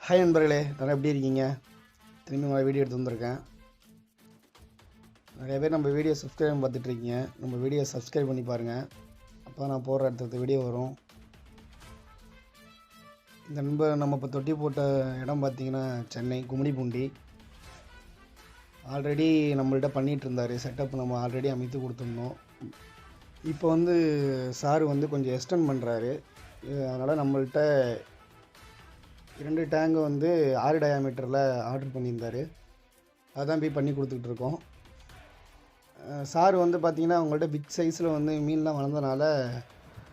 Hi நண்பர்களே, நல்லா எப்படி இருக்கீங்க? திரும்பி உங்களை வீடியோ எடுத்து வந்திருக்கேன். நிறைய பேர் நம்ம வீடியோ சப்ஸ்கிரைப் பார்த்துட்ருக்கீங்க. நம்ம வீடியோ சப்ஸ்கிரைப் பண்ணி பாருங்கள். அப்போ நான் போடுற அடுத்த வீடியோ வரும். இந்த நண்பர் நம்ம இப்போ தொட்டி போட்ட இடம் பார்த்திங்கன்னா சென்னை கும்மிடிப்பூண்டி. ஆல்ரெடி நம்மள்கிட்ட பண்ணிகிட்டு இருந்தார். செட்டப் நம்ம ஆல்ரெடி அமைத்து கொடுத்துருந்தோம். இப்போ சார் கொஞ்சம் எக்ஸ்டெண்ட் பண்ணுறாரு. அதனால் நம்மள்கிட்ட 2 டேங்கு 6 டயாமீட்டரில் ஆர்டர் பண்ணியிருந்தார். அதான் போய் பண்ணி கொடுத்துட்ருக்கோம். சார் பார்த்திங்கன்னா அவங்கள்ட்ட பிக் சைஸில் மீன்லாம் வளர்ந்தனால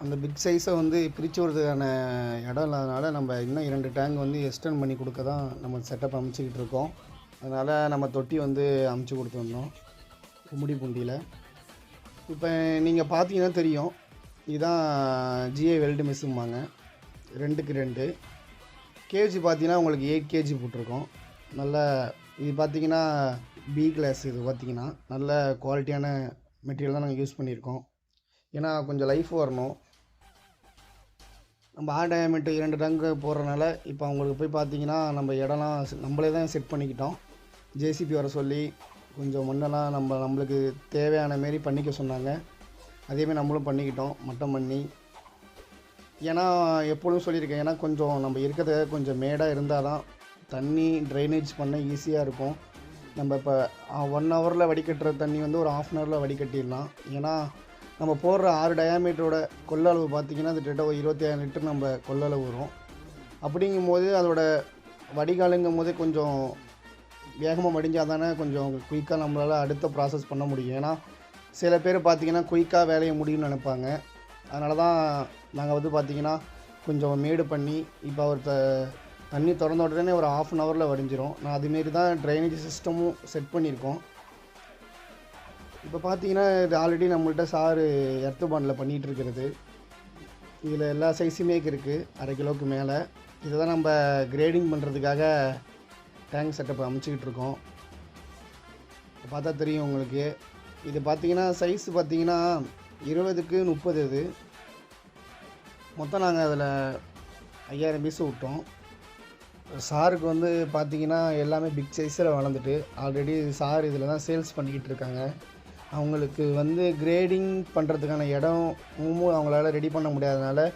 அந்த பிக் சைஸை பிரித்து விடுறதுக்கான இடம் இல்லாதனால நம்ம இன்னும் 2 டேங்க் எக்ஸ்டெண்ட் பண்ணி கொடுக்க தான் நம்ம செட்டப் அமைச்சிக்கிட்டு இருக்கோம். அதனால் நம்ம தொட்டி அமைச்சு கொடுத்துருந்தோம் கும்மிடிப்பூண்டியில். இப்போ நீங்கள் பார்த்தீங்கன்னா தெரியும், இதுதான் ஜிஐ வெல்டு மிஸ்ஸும்பாங்க. 2க்கு 2 கேஜி பார்த்தீங்கன்னா உங்களுக்கு 8 கேஜி போட்டிருக்கோம். நல்ல இது பார்த்தீங்கன்னா பி கிளாஸ். இது பார்த்தீங்கன்னா நல்ல குவாலிட்டியான மெட்டீரியல் தான் நாங்கள் யூஸ் பண்ணியிருக்கோம். ஏன்னா கொஞ்சம் லைஃப் வரணும். நம்ம 6 டயாமீட்டர் 2 டங்கு போடுறதுனால இப்போ அவங்களுக்கு போய் பார்த்தீங்கன்னா நம்ம இடம்லாம் நம்மளே தான் செட் பண்ணிக்கிட்டோம். ஜேசிபி வர சொல்லி கொஞ்சம் மண்ணெல்லாம் நம்மளுக்கு தேவையான மாரி பண்ணிக்க சொன்னாங்க. அதேமாதிரி நம்மளும் பண்ணிக்கிட்டோம், மட்டம் பண்ணி. ஏன்னா எப்பொழுதும் சொல்லியிருக்கேன், ஏன்னா கொஞ்சம் நம்ம இருக்கிறத கொஞ்சம் மேடாக இருந்தால் தான் தண்ணி ட்ரைனேஜ் பண்ண ஈஸியாக இருக்கும். நம்ம இப்போ 1 ஹவரில் வடிகட்டுற தண்ணி ஒரு 1/2 ஹவரில் வடிகட்டிடலாம். ஏன்னா நம்ம போடுற 6 டயாமீட்டரோட கொள்ளளவு பார்த்திங்கன்னா அது கிட்ட 25 லிட்டர் நம்ம கொள்ளளவு வரும். அப்படிங்கும்போது அதோட வடிகாலுங்கும் போது கொஞ்சம் வேகமாக வடிஞ்சால் தானே கொஞ்சம் குயிக்காக நம்மளால் அடுத்த ப்ராசஸ் பண்ண முடியும். ஏன்னா சில பேர் பார்த்திங்கன்னா குயிக்காக வேலையை முடியும்னு நினைப்பாங்க. அதனால தான் நாங்கள் பார்த்திங்கன்னா கொஞ்சம் மேடு பண்ணி இப்போ அவர் தண்ணி திறந்த உடனே ஒரு 1/2 ஹவரில் வடிஞ்சிரும். நான் அதுமாரி தான் ட்ரைனேஜ் சிஸ்டமும் செட் பண்ணியிருக்கோம். இப்போ பார்த்தீங்கன்னா இது ஆல்ரெடி நம்மள்கிட்ட சாரு எர்த்து பாண்டில் பண்ணிகிட்டு இருக்கிறது. இதில் எல்லா சைஸுமே இருக்குது, 1/2 கிலோவுக்கு மேலே. இதை தான் நம்ம கிரேடிங் பண்ணுறதுக்காக டேங்க் செட்டப் அமைச்சிக்கிட்டு இருக்கோம். பார்த்தா தெரியும் உங்களுக்கு. இது பார்த்திங்கன்னா சைஸ் பார்த்திங்கன்னா 20க்கு 30. இது மொத்தம் நாங்கள் அதில் 5000 பீஸு விட்டோம். சாருக்கு பார்த்திங்கன்னா எல்லாமே பிக் சைஸில் வளர்ந்துட்டு ஆல்ரெடி சார் இதில் தான் சேல்ஸ் பண்ணிக்கிட்டு இருக்காங்க. அவங்களுக்கு கிரேடிங் பண்ணுறதுக்கான இடமும் அவங்களால ரெடி பண்ண முடியாதனால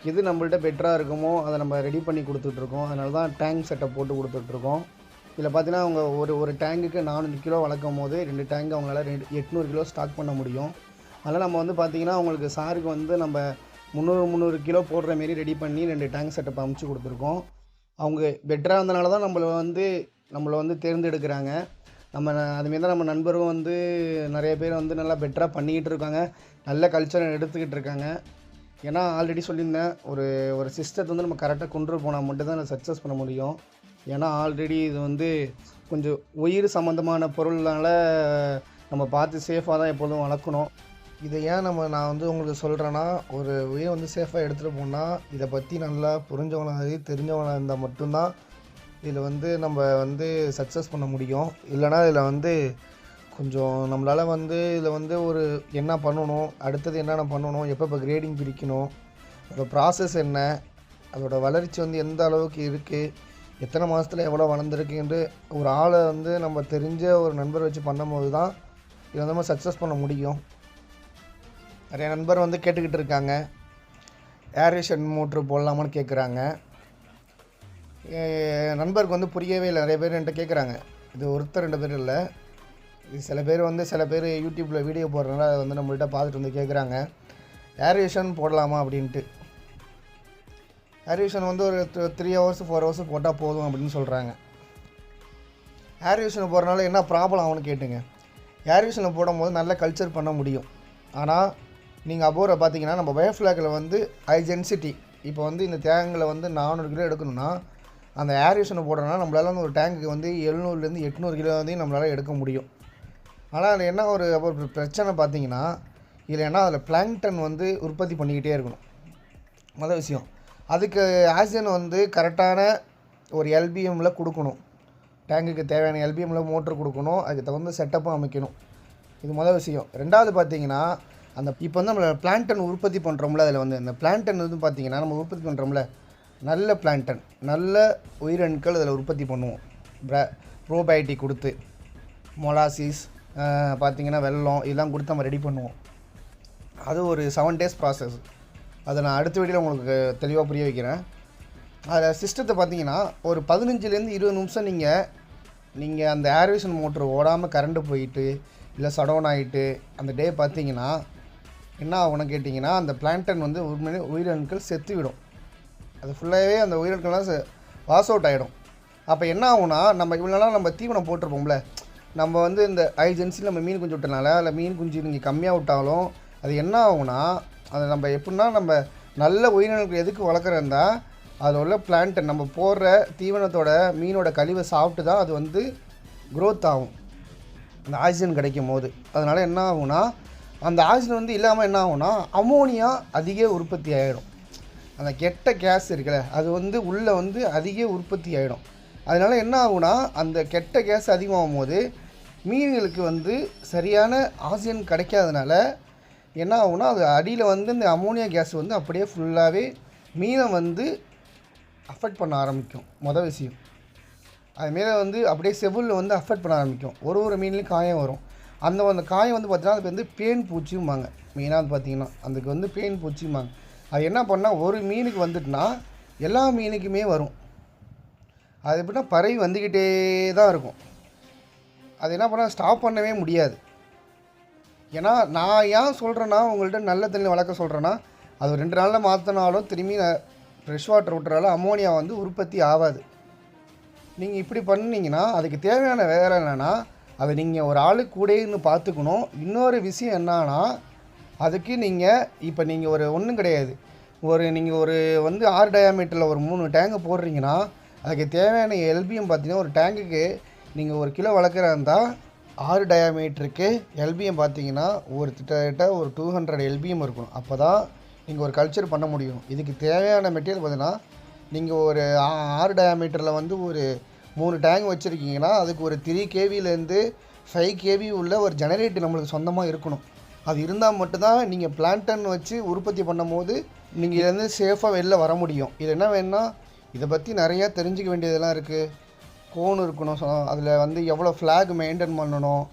எது நம்மள்ட்ட பெட்டராக இருக்குமோ அதை நம்ம ரெடி பண்ணி கொடுத்துட்ருக்கோம். அதனால தான் டேங்க் செட்டப் போட்டு கொடுத்துட்ருக்கோம். இதில் பார்த்தீங்கன்னா அவங்க ஒரு டேங்குக்கு 400 கிலோ வளர்க்கும் போது 2 டேங்கு அவங்களால 800 கிலோ ஸ்டாக் பண்ண முடியும். அதனால் நம்ம பார்த்திங்கன்னா அவங்களுக்கு சாருக்கு நம்ம 300 கிலோ போடுற மாரி ரெடி பண்ணி 2 டேங்க் செட்டப் அமைச்சு கொடுத்துருக்கோம். அவங்க பெட்டராக இருந்தனால தான் நம்மளை தேர்ந்தெடுக்கிறாங்க. அதுமாரி தான் நம்ம நண்பரும் நிறைய பேர் நல்லா பெட்டராக பண்ணிக்கிட்டு இருக்காங்க. நல்ல கல்ச்சரை எடுத்துக்கிட்டு இருக்காங்க. ஏன்னா ஆல்ரெடி சொல்லியிருந்தேன், ஒரு சிஸ்டத்தை நம்ம கரெக்டாக கொண்டு போனால் மட்டும்தான் அதை சக்ஸஸ் பண்ண முடியும். ஏன்னா ஆல்ரெடி இது கொஞ்சம் உயிர் சம்மந்தமான பொருள்னால நம்ம பார்த்து சேஃபாக தான் எப்போதும் வளர்க்கணும். இதை ஏன் நான் உங்களுக்கு சொல்கிறேன்னா, ஒரு உயிரை சேஃபாக எடுத்துகிட்டு போனால் இதை பற்றி நல்லா புரிஞ்சவங்களாக தெரிஞ்சவங்களாக இருந்தால் மட்டும்தான் இதில் நம்ம சக்ஸஸ் பண்ண முடியும். இல்லைனா இதில் கொஞ்சம் நம்மளால் இதில் ஒரு என்ன பண்ணணும், அடுத்தது என்னென்ன பண்ணணும், எப்போ கிரேடிங் பிரிக்கணும், அதோட ப்ராசஸ் என்ன, அதோட வளர்ச்சி எந்த அளவுக்கு இருக்குது, எத்தனை மாதத்தில் எவ்வளோ வளர்ந்துருக்குன்ட்டு ஒரு ஆளை நம்ம தெரிஞ்ச ஒரு நண்பர் வச்சு பண்ணும்போது தான் இதை நம்ம சக்ஸஸ் பண்ண முடியும். நிறைய நண்பர் கேட்டுக்கிட்டு இருக்காங்க, ஏரேஷன் மோட்ரு போடலாமான்னு கேட்குறாங்க. நண்பருக்கு புரியவே இல்லை. நிறைய பேர் என்கிட்ட கேட்குறாங்க. இது ஒருத்தர் 2 பேர் இல்லை, இது சில பேர் யூடியூப்பில் வீடியோ போடுறதுனால அதை நம்மள்கிட்ட பார்த்துட்டு கேட்குறாங்க, ஏரேஷன் போடலாமா அப்படின்ட்டு. ஏரேஷன் ஒரு 3 ஹவர்ஸ் 4 ஹவர்ஸ் போட்டால் போதும் அப்படின்னு சொல்கிறாங்க. ஏரேஷன் போடுறதுனால என்ன ப்ராப்ளம் ஆகும்னு கேட்டுங்க. ஏரேஷனில் போடும்போது நல்ல கல்ச்சர் பண்ண முடியும். ஆனால் நீங்கள் அபோரை பார்த்தீங்கன்னா நம்ம பயோஃப்ளாக்கில் ஹை டென்சிட்டி இப்போ இந்த டேங்கில் 400 கிலோ எடுக்கணும்னா அந்த ஏரேஷனை போடுறதுனால நம்மளால் ஒரு டேங்குக்கு 700லேருந்து 800 கிலோ நம்மளால் எடுக்க முடியும். ஆனால் அதில் என்ன ஒரு பிரச்சனை பார்த்தீங்கன்னா, இதில் என்ன அதில் பிளாங்டன் உற்பத்தி பண்ணிக்கிட்டே இருக்கணும். மொதல் விஷயம், அதுக்கு ஆக்சிஜன் கரெக்டான ஒரு எல்பிஎம்மில் கொடுக்கணும். டேங்குக்கு தேவையான எல்பிஎம்மில் மோட்ரு கொடுக்கணும். அதுக்கு தகுந்த செட்டப்பும் அமைக்கணும். இது மொதல் விஷயம். 2வது பார்த்தீங்கன்னா, இப்போ நம்ம பிளாங்டன் உற்பத்தி பண்ணுறோம்ல, அதில் அந்த பிளாங்டன் பார்த்திங்கன்னா நம்ம உற்பத்தி பண்ணுறோம்ல, நல்ல பிளான்டன், நல்ல உயிரணுக்கள் அதில் உற்பத்தி பண்ணுவோம். ப்ரோபயோட்டிக் கொடுத்து மொலாசிஸ் பார்த்திங்கன்னா வெல்லம் இதெல்லாம் கொடுத்து நம்ம ரெடி பண்ணுவோம். அது ஒரு 7 days ப்ராசஸ். அதை நான் அடுத்த வீடியோவில் உங்களுக்கு தெளிவாக புரிய வைக்கிறேன். அதில் சிஸ்டத்தை பார்த்தீங்கன்னா ஒரு 15லேருந்து 20 நிமிஷம் நீங்கள் அந்த ஏர்வேஷன் மோட்ரு ஓடாமல் கரண்ட்டு போயிட்டு இல்லை சடவுன் ஆகிட்டு அந்த டே பார்த்தீங்கன்னா என்ன ஆகும்னு கேட்டிங்கன்னா, அந்த பிளான்டன் வந்து உண்மையிலே உயிரணுக்கள் செத்து விடும். அது ஃபுல்லாகவே அந்த உயிரணுக்கள்லாம் வாஷ் அவுட் ஆகிடும். அப்போ என்ன ஆகும்னா, நம்ம இவ்வளோ நாளாக நம்ம தீவனம் போட்டிருப்போம்ல, நம்ம வந்து இந்த ஐஜென்சி நம்ம மீன் குஞ்சு விட்டனால அதில் மீன் குஞ்சு நீங்கள் கம்மியாக விட்டாலும் அது என்ன ஆகும்னா, அதை நம்ம எப்படின்னா நம்ம நல்ல உயிரினங்கள் எதுக்கு வளர்க்குறதா அதில் உள்ள பிளான்ட் நம்ம போடுற தீவனத்தோட மீனோட கழிவை சாப்பிட்டு தான் அது வந்து க்ரோத் ஆகும் அந்த ஆக்சிஜன் கிடைக்கும் போது. அதனால் என்ன ஆகும்னா, அந்த ஆக்சிஜன் வந்து இல்லாமல் என்ன ஆகும்னா அமோனியா அதிக உற்பத்தி ஆகிடும். அந்த கெட்ட கேஸ் இருக்குல்ல அது வந்து உள்ளே வந்து அதிக உற்பத்தி ஆகிடும். அதனால் என்ன ஆகும்னா, அந்த கெட்ட கேஸ் அதிகமாகும் போது மீன்களுக்கு வந்து சரியான ஆக்சிஜன் கிடைக்காதனால என்ன ஆகும்னா, அது அடியில் வந்து இந்த அமோனியா கேஸ் வந்து அப்படியே ஃபுல்லாகவே மீனை வந்து அஃபெக்ட் பண்ண ஆரம்பிக்கும். மொதல் விஷயம் அதுமாரி வந்து அப்படியே செவுலில் வந்து அஃபெக்ட் பண்ண ஆரம்பிக்கும். ஒரு மீன்லேயும் காயம் வரும். அந்த காயம் வந்து பார்த்திங்கன்னா அதுக்கு வந்து பேன் பூச்சியும்பாங்க. மெயினாக வந்து பார்த்திங்கன்னா அதுக்கு வந்து பேன் பூச்சியும்பாங்க. அது என்ன பண்ணால் ஒரு மீனுக்கு வந்துட்டுனா எல்லா மீனுக்குமே வரும். அது எப்படின்னா பறவை வந்துக்கிட்டே தான் இருக்கும். அது என்ன பண்ணால் ஸ்டாப் பண்ணவே முடியாது. ஏன்னா நான் ஏன் சொல்கிறேன்னா, உங்கள்கிட்ட நல்ல தண்ணி வளர்க்க சொல்கிறேன்னா, அது 2 நாளில் மாற்றினாலும் திரும்பி ஃப்ரெஷ் வாட்டர் விட்டுறாலும் அமோனியா வந்து உற்பத்தி ஆகாது. நீங்கள் இப்படி பண்ணிங்கன்னா அதுக்கு தேவையான வேலை என்னென்னா, அதை நீங்கள் ஒரு ஆளுக்கு கூடன்னு பார்த்துக்கணும். இன்னொரு விஷயம் என்னன்னா, அதுக்கு நீங்கள் ஒரு ஒன்றும் கிடையாது, நீங்கள் ஒரு வந்து 6 டயாமீட்டரில் ஒரு 3 டேங்கு போடுறீங்கன்னா அதுக்கு தேவையான எல்பிஎம் பார்த்தீங்கன்னா ஒரு டேங்குக்கு நீங்கள் 1 கிலோ வளர்க்குறா இருந்தால் 6 டயாமீட்டருக்கு எல்பிஎம் பார்த்தீங்கன்னா கிட்டத்தட்ட ஒரு 200 எல்பிஎம் இருக்கணும். அப்போ தான் நீங்கள் ஒரு கல்ச்சர் பண்ண முடியும். இதுக்கு தேவையான மெட்டீரியல் பார்த்தீங்கன்னா, நீங்கள் ஒரு 6 டயாமீட்டரில் வந்து ஒரு 3 டேங்க் வச்சுருக்கீங்கன்னா அதுக்கு ஒரு 3 kVலேருந்து 5 kV உள்ள ஒரு ஜெனரேட்டர் நம்மளுக்கு சொந்தமாக இருக்கணும். அது இருந்தால் மட்டும்தான் நீங்கள் பிளான்டன் வச்சு உற்பத்தி பண்ணும் போது நீங்கள் இதுலேருந்து சேஃபாக வெளில வர முடியும். இது என்ன வேணும்னா, இதை பற்றி நிறையா தெரிஞ்சிக்க வேண்டியதெல்லாம் இருக்குது. கோன் இருக்கணும், அதில் வந்து எவ்வளோ ஃப்ளாக் மெயின்டைன் பண்ணணும்,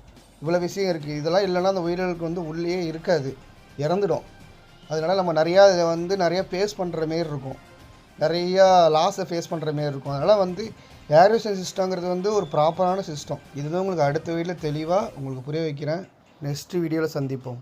இவ்வளோ விஷயம் இருக்குது. இதெல்லாம் இல்லைன்னா அந்த உயிரினங்களுக்கு வந்து உள்ளே இருக்காது, இறந்துடும். அதனால் நம்ம நிறையா ஃபேஸ் பண்ணுற மாரி இருக்கும், நிறையா லாஸை ஃபேஸ் பண்ணுற மாரி இருக்கும். அதனால் வந்து ஏர்வேஷன் சிஸ்டங்கிறது வந்து ஒரு ப்ராப்பரான சிஸ்டம். இதுதான் உங்களுக்கு அடுத்த வீடியோவில் தெளிவாக உங்களுக்கு புரிய வைக்கிறேன். நெக்ஸ்ட் வீடியோவில் சந்திப்போம்.